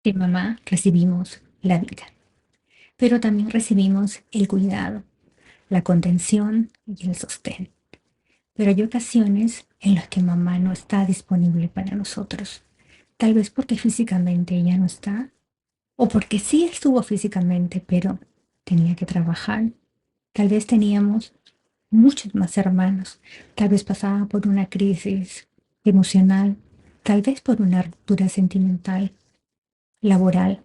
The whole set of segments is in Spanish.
De mamá recibimos la vida, pero también recibimos el cuidado, la contención y el sostén. Pero hay ocasiones en las que mamá no está disponible para nosotros. Tal vez porque físicamente ella no está, o porque sí estuvo físicamente, pero tenía que trabajar. Tal vez teníamos muchos más hermanos. Tal vez pasaba por una crisis emocional, tal vez por una ruptura sentimental, laboral.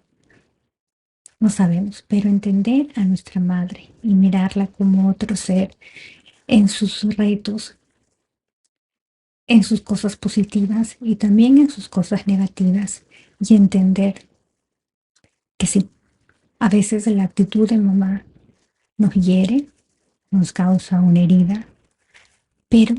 No sabemos, pero entender a nuestra madre y mirarla como otro ser en sus retos, en sus cosas positivas y también en sus cosas negativas y entender que sí, a veces la actitud de mamá nos hiere, nos causa una herida, pero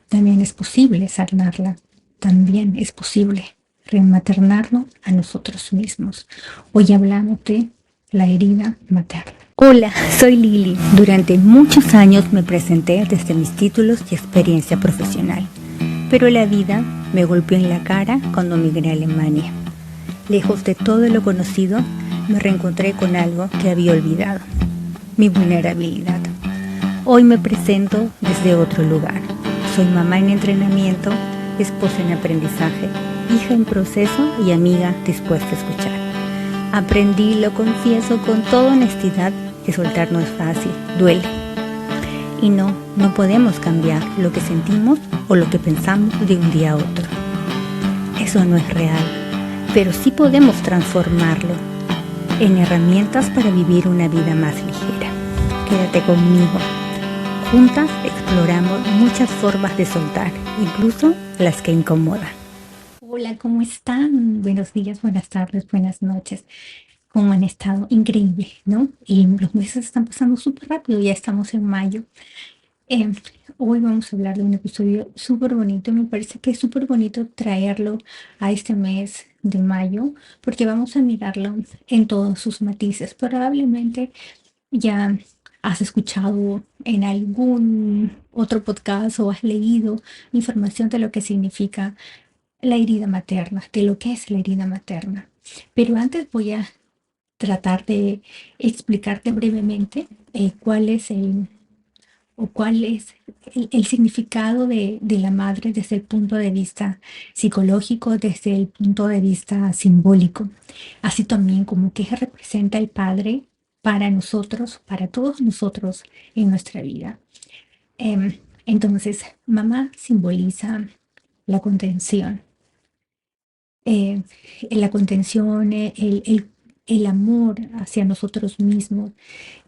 también es posible sanarla, también es posible rematernarnos a nosotros mismos. Hoy hablamos de la herida materna. Hola, soy Lili. Durante muchos años me presenté desde mis títulos y experiencia profesional, pero la vida me golpeó en la cara cuando migré a Alemania. Lejos de todo lo conocido, me reencontré con algo que había olvidado, mi vulnerabilidad. Hoy me presento desde otro lugar. Soy mamá en entrenamiento, esposa en aprendizaje, hija en proceso y amiga dispuesta a escuchar. Aprendí, lo confieso con toda honestidad, que soltar no es fácil, duele. Y no podemos cambiar lo que sentimos o lo que pensamos de un día a otro. Eso no es real, pero sí podemos transformarlo en herramientas para vivir una vida más ligera. Quédate conmigo. Juntas exploramos muchas formas de soltar, incluso las que incomodan. Hola, ¿cómo están? Buenos días, buenas tardes, buenas noches. ¿Cómo han estado? Increíble, ¿no? Y los meses están pasando súper rápido, ya estamos en mayo. Eh, Hoy vamos a hablar de un episodio súper bonito. Me parece que es súper bonito traerlo a este mes de mayo, porque vamos a mirarlo en todos sus matices. Probablemente ya has escuchado en algún otro podcast o has leído información de lo que significa la herida materna, de lo que es la herida materna. Pero antes voy a tratar de explicarte brevemente cuál es el significado de la madre desde el punto de vista psicológico, desde el punto de vista simbólico, así también como qué representa el padre para nosotros, para todos nosotros en nuestra vida. Entonces, mamá simboliza la contención, eh, la contención, el amor hacia nosotros mismos.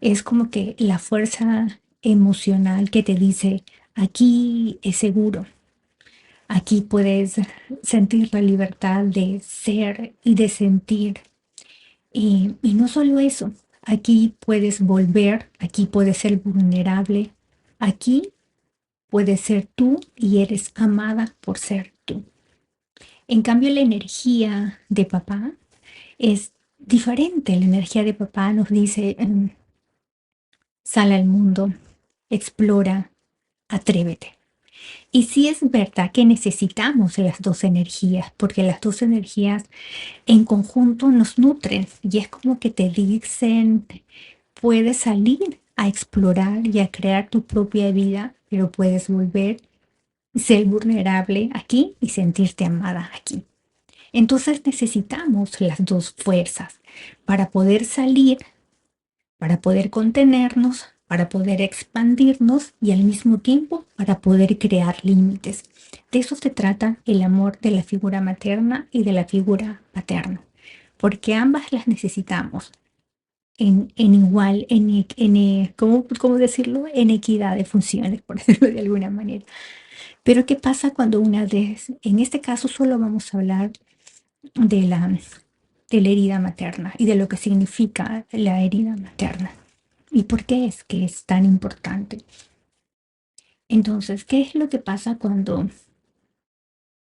Es como que la fuerza emocional que te dice, aquí es seguro, aquí puedes sentir la libertad de ser y de sentir. Y no solo eso, aquí puedes volver, aquí puedes ser vulnerable, aquí puedes ser tú y eres amada por ser tú. En cambio, la energía de papá es diferente. La energía de papá nos dice, sal al mundo, explora, atrévete. Y sí es verdad que necesitamos las dos energías, porque las dos energías en conjunto nos nutren y es como que te dicen, puedes salir a explorar y a crear tu propia vida, pero puedes volver, ser vulnerable aquí y sentirte amada aquí. Entonces necesitamos las dos fuerzas para poder salir, para poder contenernos, para poder expandirnos y al mismo tiempo para poder crear límites. De eso se trata el amor de la figura materna y de la figura paterna, porque ambas las necesitamos en igual, ¿cómo decirlo? En equidad de funciones, por decirlo de alguna manera. Pero ¿qué pasa cuando una vez, en este caso solo vamos a hablar de la herida materna y de lo que significa la herida materna y por qué es que es tan importante? Entonces, ¿qué es lo que pasa cuando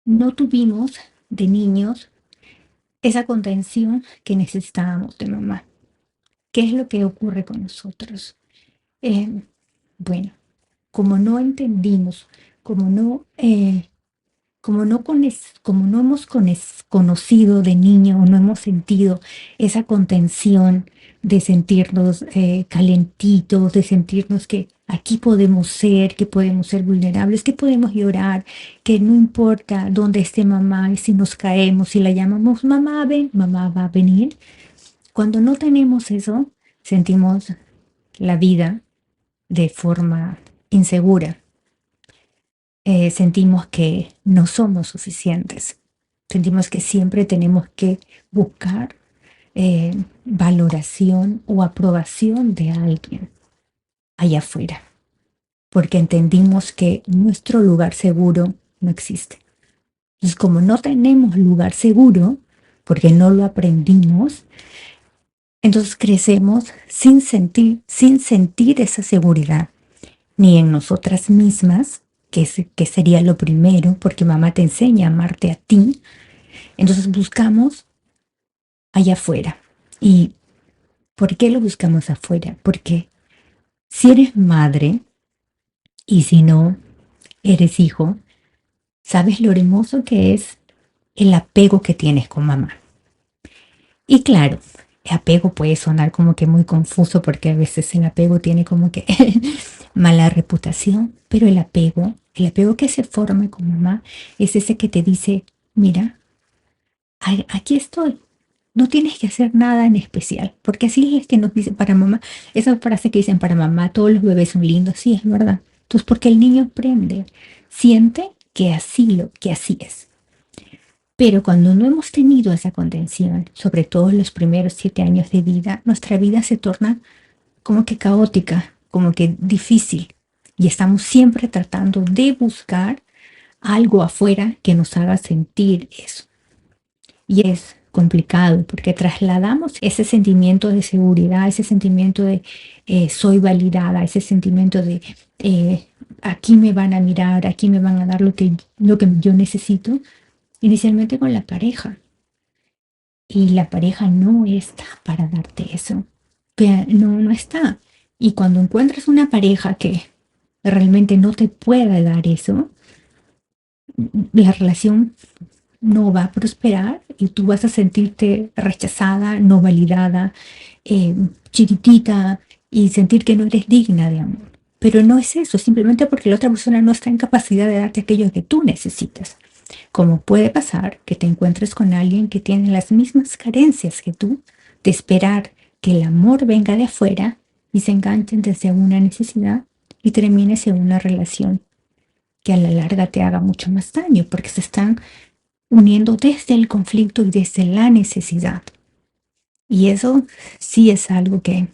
no tuvimos de niños esa contención que necesitábamos de mamá? ¿Qué es lo que ocurre con nosotros? Bueno, como no entendimos, como no como no hemos conocido de niño o no hemos sentido esa contención de sentirnos calentitos, de sentirnos que aquí podemos ser, que podemos ser vulnerables, que podemos llorar, que no importa dónde esté mamá y si nos caemos, si la llamamos mamá, ven, mamá va a venir. Cuando no tenemos eso, sentimos la vida de forma insegura. Sentimos que no somos suficientes. Sentimos que siempre tenemos que buscar valoración o aprobación de alguien allá afuera, porque entendimos que nuestro lugar seguro no existe. Entonces, como no tenemos lugar seguro, porque no lo aprendimos, entonces crecemos sin sentir esa seguridad, ni en nosotras mismas, que sería lo primero, porque mamá te enseña a amarte a ti. Entonces buscamos allá afuera. ¿Y por qué lo buscamos afuera? Porque si eres madre y si no eres hijo, sabes lo hermoso que es el apego que tienes con mamá. Y claro, el apego puede sonar como que muy confuso porque a veces el apego tiene como que mala reputación, pero el apego que se forma con mamá es ese que te dice, mira, aquí estoy. No tienes que hacer nada en especial, porque así es que nos dicen para mamá, esa frase que dicen para mamá, todos los bebés son lindos, sí, es verdad. Entonces, porque el niño aprende, siente que así es. Pero cuando no hemos tenido esa contención, sobre todo en los primeros 7 años de vida, nuestra vida se torna como que caótica, como que difícil. Y estamos siempre tratando de buscar algo afuera que nos haga sentir eso. Y es complicado porque trasladamos ese sentimiento de seguridad, ese sentimiento de soy validada, ese sentimiento de aquí me van a mirar, aquí me van a dar lo que yo necesito, inicialmente con la pareja. Y la pareja no está para darte eso. No está. Y cuando encuentras una pareja que realmente no te pueda dar eso, la relación no va a prosperar y tú vas a sentirte rechazada, no validada, eh, chiquitita y sentir que no eres digna de amor. Pero no es eso, simplemente porque la otra persona no está en capacidad de darte aquello que tú necesitas. Como puede pasar que te encuentres con alguien que tiene las mismas carencias que tú, de esperar que el amor venga de afuera y se enganchen desde una necesidad y termines en una relación que a la larga te haga mucho más daño, porque se están uniendo desde el conflicto y desde la necesidad. Y eso sí es algo que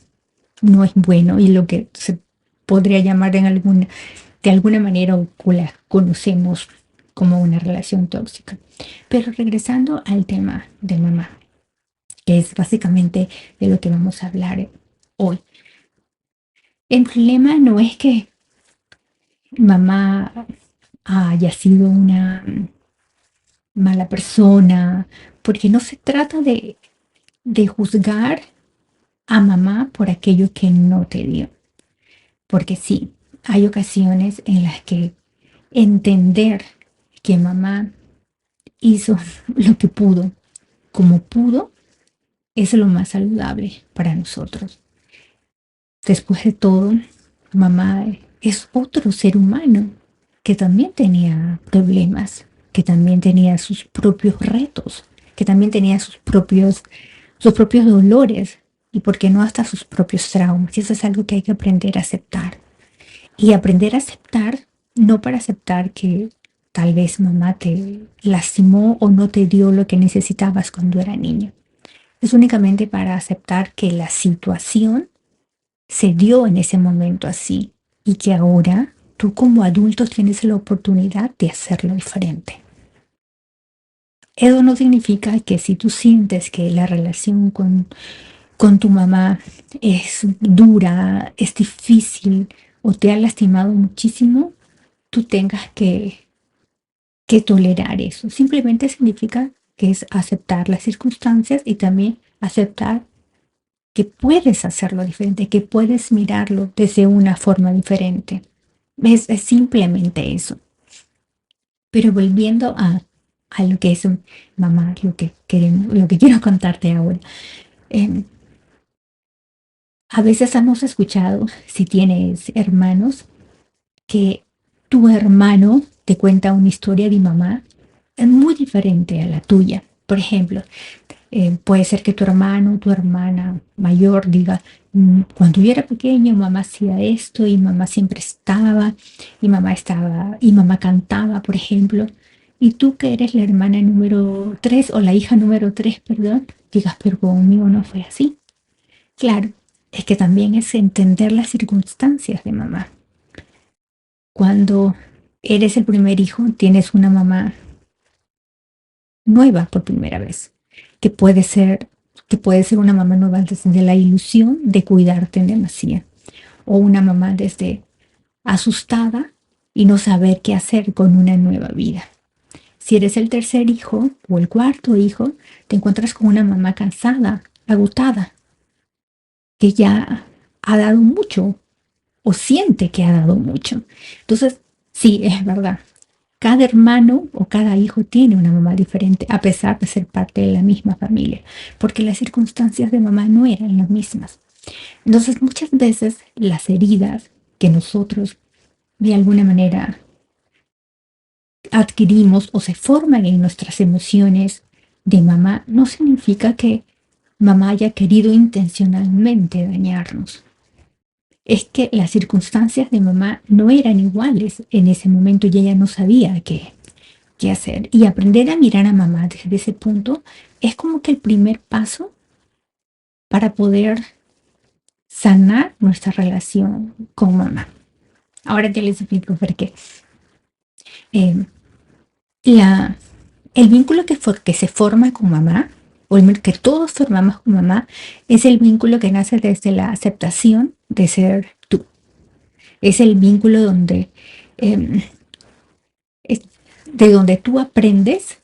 no es bueno y lo que se podría llamar de alguna manera o la conocemos como una relación tóxica. Pero regresando al tema de mamá, que es básicamente de lo que vamos a hablar hoy. El problema no es que mamá haya sido una mala persona, porque no se trata de juzgar a mamá por aquello que no te dio. Porque sí, hay ocasiones en las que entender que mamá hizo lo que pudo, como pudo, es lo más saludable para nosotros. Después de todo, mamá es otro ser humano que también tenía problemas, que también tenía sus propios retos, que también tenía sus propios dolores y, por qué no, hasta sus propios traumas. Y eso es algo que hay que aprender a aceptar. Y aprender a aceptar, no para aceptar que tal vez mamá te lastimó o no te dio lo que necesitabas cuando era niño. Es únicamente para aceptar que la situación se dio en ese momento así y que ahora tú como adulto tienes la oportunidad de hacerlo diferente. Eso no significa que si tú sientes que la relación con tu mamá es dura, es difícil o te ha lastimado muchísimo, tú tengas que tolerar eso. Simplemente significa que es aceptar las circunstancias y también aceptar que puedes hacerlo diferente, que puedes mirarlo desde una forma diferente. Es simplemente eso. Pero volviendo a lo que es mamá, lo que quiero contarte ahora. Eh, a veces hemos escuchado, si tienes hermanos, que tu hermano te cuenta una historia de mamá muy diferente a la tuya. Por ejemplo, puede ser que tu hermano o tu hermana mayor diga, cuando yo era pequeño, mamá hacía esto y mamá siempre estaba y mamá cantaba, por ejemplo. Y tú que eres la hermana número 3 o la hija número 3, perdón, digas, pero conmigo no fue así. Claro, es que también es entender las circunstancias de mamá. Cuando eres el primer hijo, tienes una mamá nueva por primera vez, que puede ser, que puede ser una mamá nueva desde la ilusión de cuidarte en demasía, o una mamá desde asustada y no saber qué hacer con una nueva vida. Si eres el tercer hijo o el cuarto hijo, te encuentras con una mamá cansada, agotada, que ya ha dado mucho o siente que ha dado mucho. Entonces, sí, es verdad. Cada hermano o cada hijo tiene una mamá diferente, a pesar de ser parte de la misma familia, porque las circunstancias de mamá no eran las mismas. Entonces, muchas veces las heridas que nosotros de alguna manera adquirimos o se forman en nuestras emociones de mamá, no significa que mamá haya querido intencionalmente dañarnos. Es que las circunstancias de mamá no eran iguales en ese momento y ella no sabía qué hacer. Y aprender a mirar a mamá desde ese punto es como que el primer paso para poder sanar nuestra relación con mamá. Ahora te les explico por qué. Eh, la, el vínculo que se forma con mamá, o el que todos formamos con mamá, es el vínculo que nace desde la aceptación de ser tú. Es el vínculo donde, eh, es de donde tú aprendes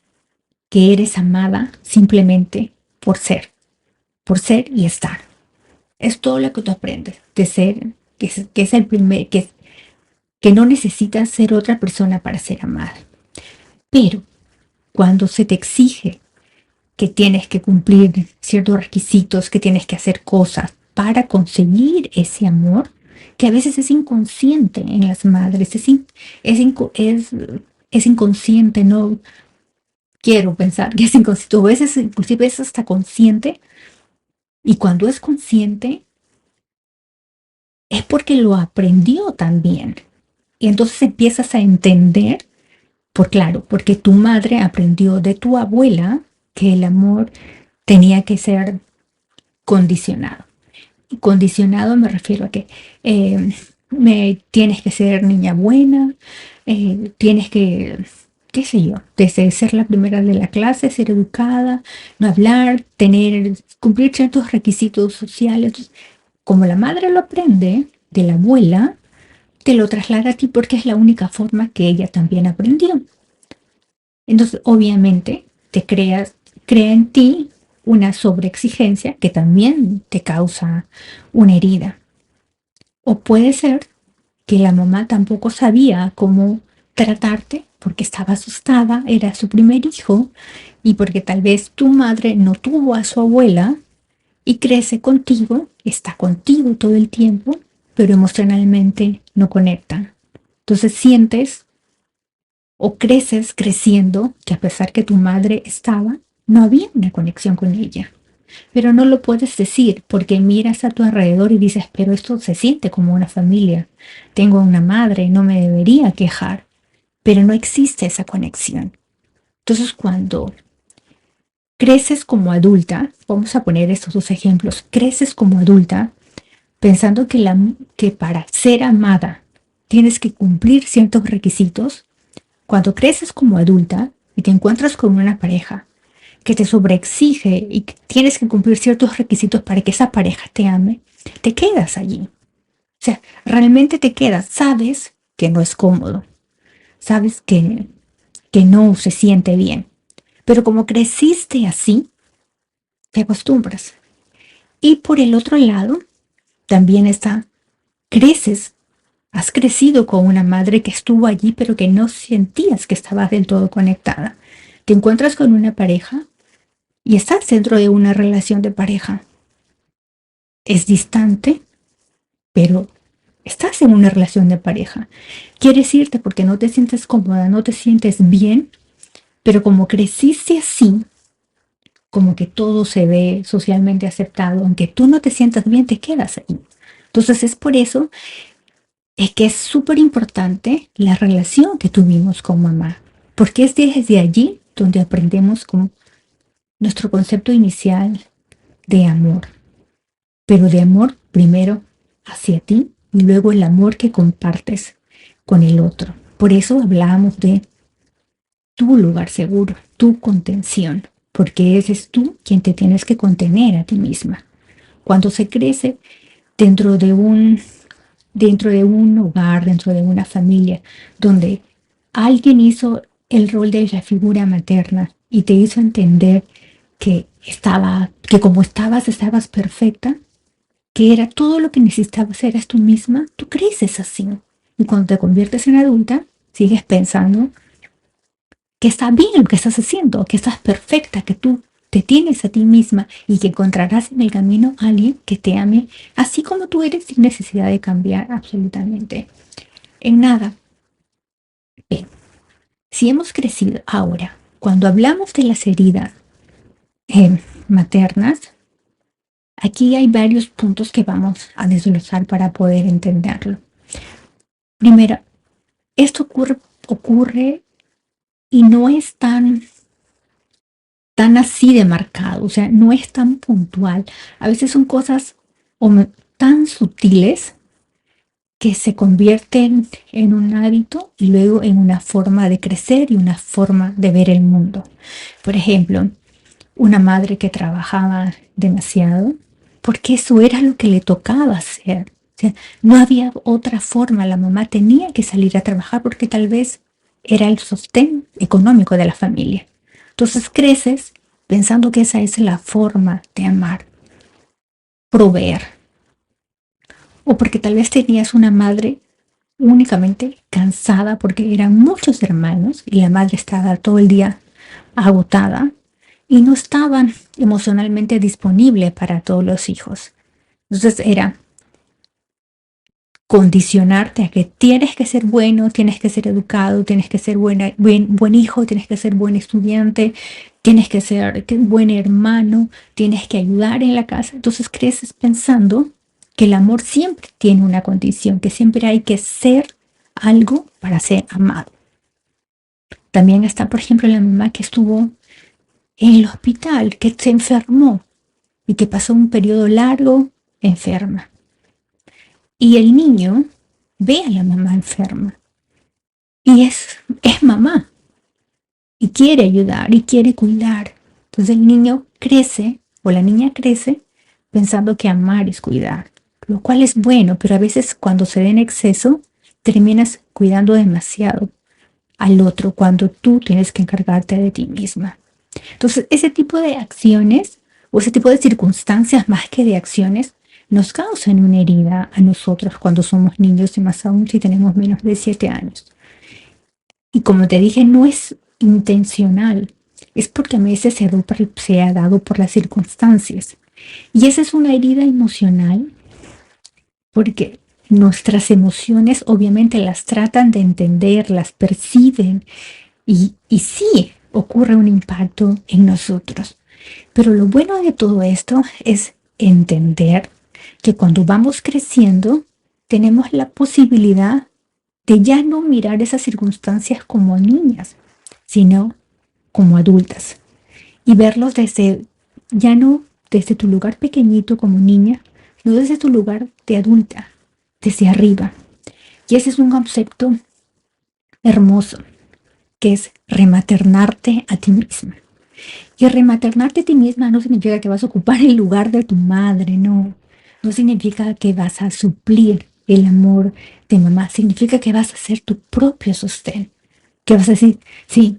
que eres amada simplemente por ser y estar. Es todo lo que tú aprendes de ser, que es el primer, que no necesitas ser otra persona para ser amada. Pero cuando se te exige que tienes que cumplir ciertos requisitos, que tienes que hacer cosas para conseguir ese amor, que a veces es inconsciente en las madres, es inconsciente, no quiero pensar que es inconsciente, o a veces inclusive es hasta consciente, y cuando es consciente es porque lo aprendió también. Y entonces empiezas a entender, claro, porque tu madre aprendió de tu abuela que el amor tenía que ser condicionado. Y condicionado me refiero a que tienes que ser niña buena, tienes que, qué sé yo, desde ser la primera de la clase, ser educada, no hablar, cumplir ciertos requisitos sociales. Como la madre lo aprende de la abuela, te lo traslada a ti porque es la única forma que ella también aprendió. Entonces, obviamente, crea en ti una sobreexigencia que también te causa una herida. O puede ser que la mamá tampoco sabía cómo tratarte porque estaba asustada, era su primer hijo, y porque tal vez tu madre no tuvo a su abuela y crece contigo, está contigo todo el tiempo, pero emocionalmente no conectan. Entonces sientes o creces creciendo que a pesar que tu madre estaba, no había una conexión con ella. Pero no lo puedes decir porque miras a tu alrededor y dices, pero esto se siente como una familia. Tengo una madre, no me debería quejar. Pero no existe esa conexión. Entonces cuando creces como adulta, vamos a poner estos dos ejemplos, creces como adulta pensando que para ser amada tienes que cumplir ciertos requisitos. Cuando creces como adulta y te encuentras con una pareja que te sobreexige y que tienes que cumplir ciertos requisitos para que esa pareja te ame, te quedas allí. O sea, realmente te quedas. Sabes que no es cómodo. Sabes que no se siente bien. Pero como creciste así, te acostumbras. Y por el otro lado, también creces Has crecido con una madre que estuvo allí, pero que no sentías que estabas del todo conectada. Te encuentras con una pareja y estás dentro de una relación de pareja. Es distante, pero estás en una relación de pareja. Quieres irte porque no te sientes cómoda, no te sientes bien, pero como creciste así, como que todo se ve socialmente aceptado, aunque tú no te sientas bien, te quedas ahí. Entonces es por eso es que es súper importante la relación que tuvimos con mamá, porque es desde allí donde aprendemos con nuestro concepto inicial de amor, pero de amor primero hacia ti y luego el amor que compartes con el otro. Por eso hablábamos de tu lugar seguro, tu contención, porque ese es tú quien te tienes que contener a ti misma. Cuando se crece dentro de un hogar, dentro de una familia, donde alguien hizo el rol de la figura materna y te hizo entender que como estabas perfecta, que era todo lo que necesitabas, eras tú misma, tú creces así. Y cuando te conviertes en adulta, sigues pensando que está bien lo que estás haciendo, que estás perfecta, que tú te tienes a ti misma y que encontrarás en el camino a alguien que te ame así como tú eres sin necesidad de cambiar absolutamente en nada. Bien, si hemos crecido ahora, cuando hablamos de las heridas maternas, aquí hay varios puntos que vamos a desglosar para poder entenderlo. Primero, esto ocurre y no es tan así de marcado, o sea, no es tan puntual. A veces son cosas tan sutiles que se convierten en un hábito y luego en una forma de crecer y una forma de ver el mundo. Por ejemplo, una madre que trabajaba demasiado, porque eso era lo que le tocaba hacer. O sea, no había otra forma, la mamá tenía que salir a trabajar porque tal vez era el sostén económico de la familia. Entonces creces pensando que esa es la forma de amar, proveer. O porque tal vez tenías una madre únicamente cansada porque eran muchos hermanos y la madre estaba todo el día agotada y no estaba emocionalmente disponible para todos los hijos. Entonces era condicionarte a que tienes que ser bueno, tienes que ser educado, tienes que ser buen hijo, tienes que ser buen estudiante, tienes que ser buen hermano, tienes que ayudar en la casa. Entonces creces pensando que el amor siempre tiene una condición, que siempre hay que ser algo para ser amado. También está, por ejemplo, la mamá que estuvo en el hospital, que se enfermó y que pasó un periodo largo enferma. Y el niño ve a la mamá enferma y es mamá y quiere ayudar y quiere cuidar. Entonces el niño crece o la niña crece pensando que amar es cuidar, lo cual es bueno, pero a veces cuando se da en exceso terminas cuidando demasiado al otro cuando tú tienes que encargarte de ti misma. Entonces ese tipo de acciones o ese tipo de circunstancias más que de acciones nos causan una herida a nosotros cuando somos niños y más aún si tenemos menos de 7 años. Y como te dije, no es intencional, es porque a veces se ha dado por las circunstancias. Y esa es una herida emocional porque nuestras emociones obviamente las tratan de entender, las perciben y sí ocurre un impacto en nosotros. Pero lo bueno de todo esto es entender que cuando vamos creciendo tenemos la posibilidad de ya no mirar esas circunstancias como niñas, sino como adultas y verlos ya no desde tu lugar pequeñito como niña, no desde tu lugar de adulta, desde arriba. Y ese es un concepto hermoso, que es rematernarte a ti misma. Y rematernarte a ti misma no significa que vas a ocupar el lugar de tu madre, no. No significa que vas a suplir el amor de mamá, significa que vas a ser tu propio sostén. Que vas a decir, sí,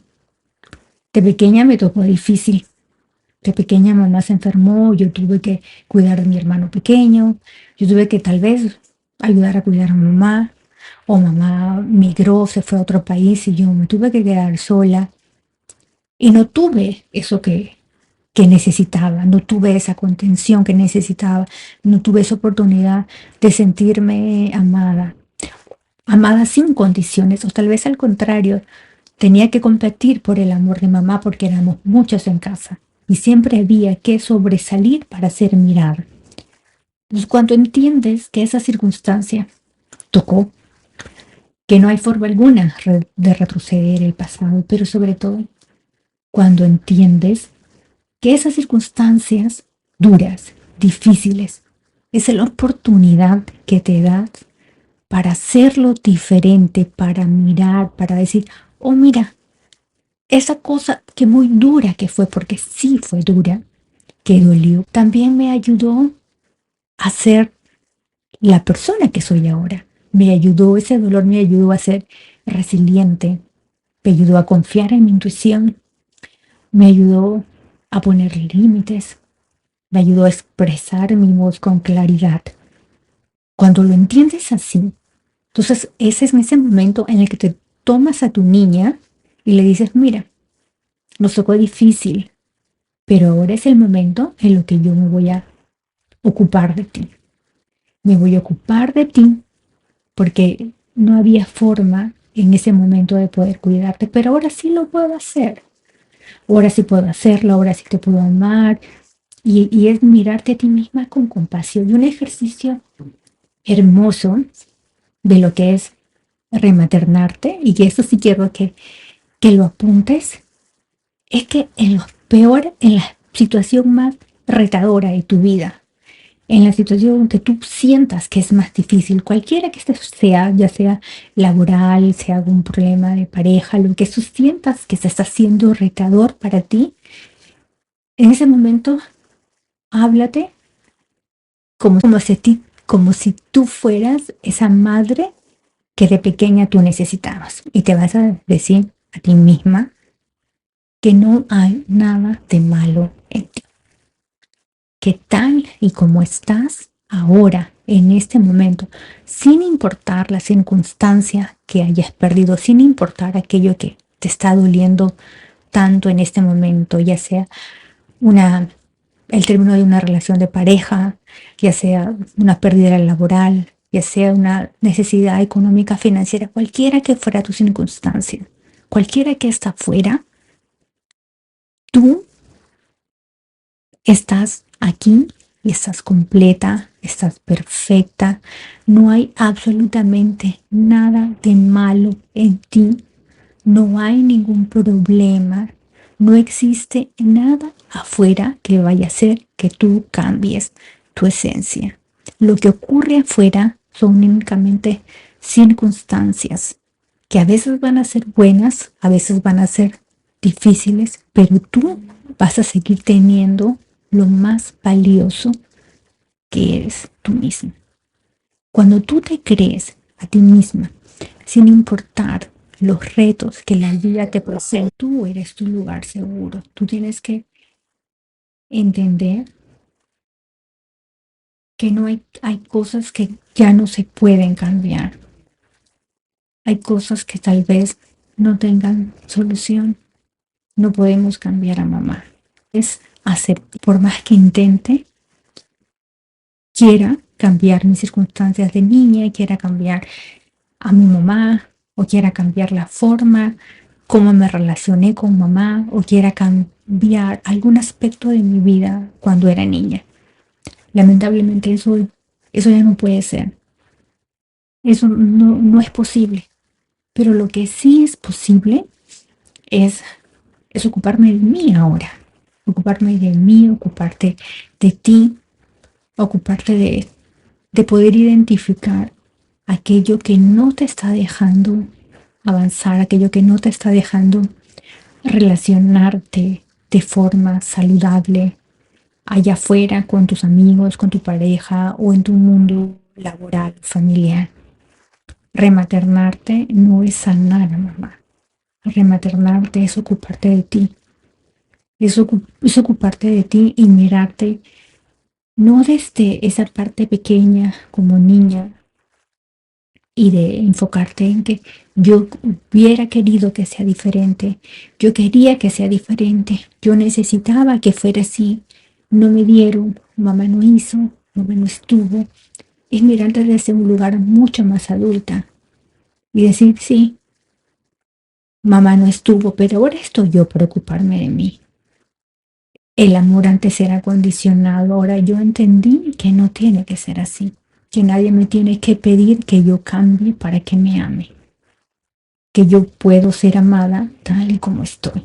de pequeña me tocó difícil. De pequeña mamá se enfermó, yo tuve que cuidar de mi hermano pequeño, yo tuve que tal vez ayudar a cuidar a mamá. o mamá migró, se fue a otro país y yo me tuve que quedar sola y no tuve eso que necesitaba, no tuve esa contención que necesitaba, no tuve esa oportunidad de sentirme amada, amada sin condiciones, o tal vez al contrario, tenía que competir por el amor de mamá porque éramos muchos en casa y siempre había que sobresalir para ser mirada. Entonces, cuando entiendes que esa circunstancia tocó, que no hay forma alguna de retroceder el pasado, pero sobre todo cuando entiendes que esas circunstancias duras, difíciles, es la oportunidad que te das para hacerlo diferente, para mirar, para decir, oh mira, esa cosa que muy dura que fue, porque sí fue dura, que dolió, también me ayudó a ser la persona que soy ahora. Me ayudó, ese dolor me ayudó a ser resiliente, me ayudó a confiar en mi intuición, me ayudó a poner límites, me ayudó a expresar mi voz con claridad. Cuando lo entiendes así, entonces ese es ese momento en el que te tomas a tu niña y le dices, mira, nos tocó difícil, pero ahora es el momento en el que yo me voy a ocupar de ti. Me voy a ocupar de ti porque no había forma en ese momento de poder cuidarte, pero ahora sí lo puedo hacer. Ahora sí puedo hacerlo, ahora sí te puedo amar. Y es mirarte a ti misma con compasión. Y un ejercicio hermoso de lo que es rematernarte, y que eso sí quiero que lo apuntes, es que en lo peor, en la situación más retadora de tu vida, en la situación que tú sientas que es más difícil, cualquiera que este sea, ya sea laboral, sea algún problema de pareja, lo que tú sientas que se está haciendo retador para ti, en ese momento háblate como si tú fueras esa madre que de pequeña tú necesitabas. Y te vas a decir a ti misma que no hay nada de malo en ti. Que tal y como estás ahora, en este momento, sin importar la circunstancia que hayas perdido, sin importar aquello que te está doliendo tanto en este momento, ya sea el término de una relación de pareja, ya sea una pérdida laboral, ya sea una necesidad económica, financiera, cualquiera que fuera tu circunstancia, cualquiera que está fuera, tú estás aquí y estás completa, estás perfecta, no hay absolutamente nada de malo en ti, no hay ningún problema, no existe nada afuera que vaya a hacer que tú cambies tu esencia. Lo que ocurre afuera son únicamente circunstancias que a veces van a ser buenas, a veces van a ser difíciles, pero tú vas a seguir teniendo lo más valioso que eres tú mismo. Cuando tú te crees a ti misma, sin importar los retos que la vida te presenta, tú eres tu lugar seguro. Tú tienes que entender que no hay cosas que ya no se pueden cambiar. Hay cosas que tal vez no tengan solución. No podemos cambiar a mamá. Es aceptar, por más que intente, quiera cambiar mis circunstancias de niña, quiera cambiar a mi mamá, o quiera cambiar la forma cómo me relacioné con mamá, o quiera cambiar algún aspecto de mi vida cuando era niña. Lamentablemente eso ya no puede ser. Eso no es posible. Pero lo que sí es posible es, es ocuparme de mí ahora. Ocuparme de mí, ocuparte de ti, ocuparte de poder identificar aquello que no te está dejando avanzar, aquello que no te está dejando relacionarte de forma saludable allá afuera con tus amigos, con tu pareja o en tu mundo laboral, familiar. Rematernarte no es sanar a mamá. Rematernarte es ocuparte de ti. Es ocuparte de ti y mirarte no desde esa parte pequeña como niña y de enfocarte en que yo hubiera querido que sea diferente, yo quería que sea diferente, yo necesitaba que fuera así, no me dieron, mamá no hizo, mamá no estuvo. Es mirar desde un lugar mucho más adulta y decir, sí, mamá no estuvo, pero ahora estoy yo preocuparme de mí. El amor antes era condicionado, ahora yo entendí que no tiene que ser así, que nadie me tiene que pedir que yo cambie para que me ame, que yo puedo ser amada tal y como estoy,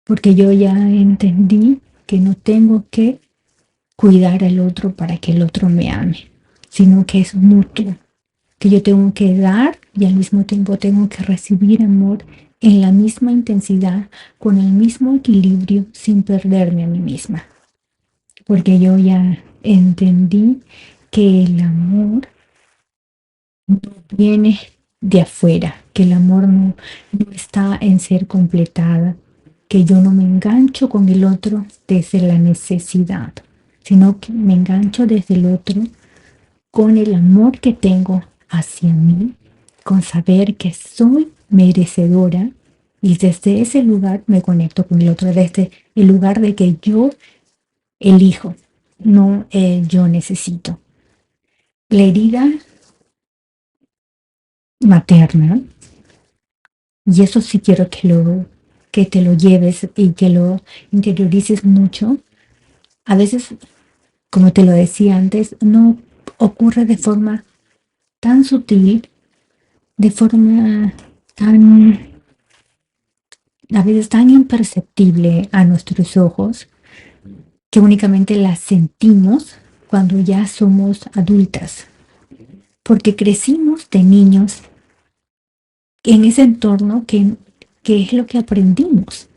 porque yo ya entendí que no tengo que cuidar al otro para que el otro me ame, sino que es mutuo, que yo tengo que dar y al mismo tiempo tengo que recibir amor en la misma intensidad, con el mismo equilibrio, sin perderme a mí misma, porque yo ya entendí que el amor no viene de afuera, que el amor no está en ser completada, que yo no me engancho con el otro desde la necesidad, sino que me engancho desde el otro con el amor que tengo hacia mí, con saber que soy merecedora y desde ese lugar me conecto con el otro, desde el lugar de que yo elijo, no yo necesito. La herida materna, y eso sí quiero que te lo lleves y que lo interiorices mucho. A veces, como te lo decía antes, no ocurre de forma tan sutil, de forma tan, a veces tan imperceptible a nuestros ojos, que únicamente la sentimos cuando ya somos adultas, porque crecimos de niños en ese entorno que es lo que aprendimos.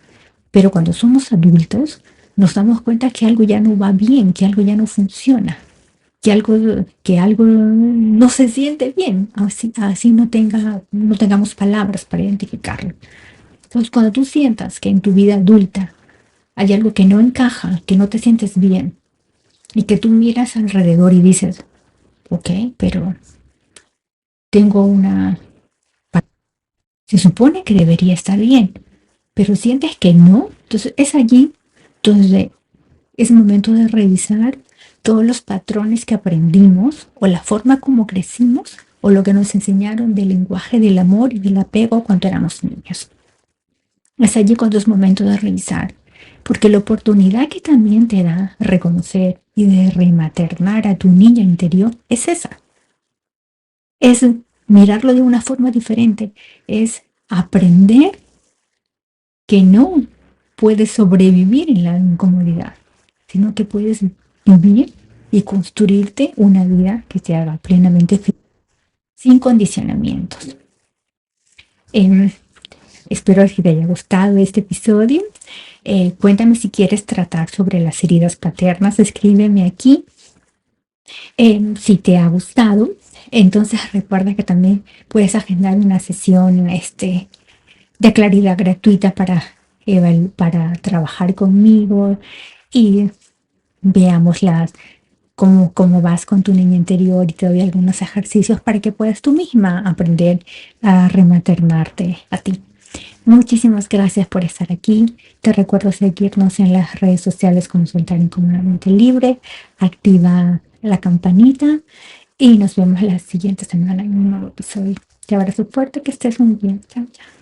Pero cuando somos adultos, nos damos cuenta que algo ya no va bien, que algo ya no funciona, que algo no se siente bien, así no tengamos palabras para identificarlo. Entonces, cuando tú sientas que en tu vida adulta hay algo que no encaja, que no te sientes bien, y que tú miras alrededor y dices, ok, pero tengo una... Se supone que debería estar bien, pero sientes que no, entonces es allí donde es momento de revisar todos los patrones que aprendimos o la forma como crecimos o lo que nos enseñaron del lenguaje del amor y del apego cuando éramos niños. Es allí cuando es momento de revisar, porque la oportunidad que también te da reconocer y de rematernar a tu niña interior es esa, es mirarlo de una forma diferente, es aprender que no puedes sobrevivir en la incomodidad, sino que puedes vivir y construirte una vida que te haga plenamente feliz, sin condicionamientos. Eh, Espero que te haya gustado este episodio. Cuéntame si quieres tratar sobre las heridas paternas, escríbeme aquí. Si te ha gustado, entonces recuerda que también puedes agendar una sesión de claridad gratuita para trabajar conmigo y veamos cómo vas con tu niña interior y te doy algunos ejercicios para que puedas tú misma aprender a rematernarte a ti. Muchísimas gracias por estar aquí. Te recuerdo seguirnos en las redes sociales como Soltar Incómodamente Libre. Activa la campanita y nos vemos la siguiente semana en un nuevo episodio. Te abrazo fuerte, que estés muy bien. Chao, chao.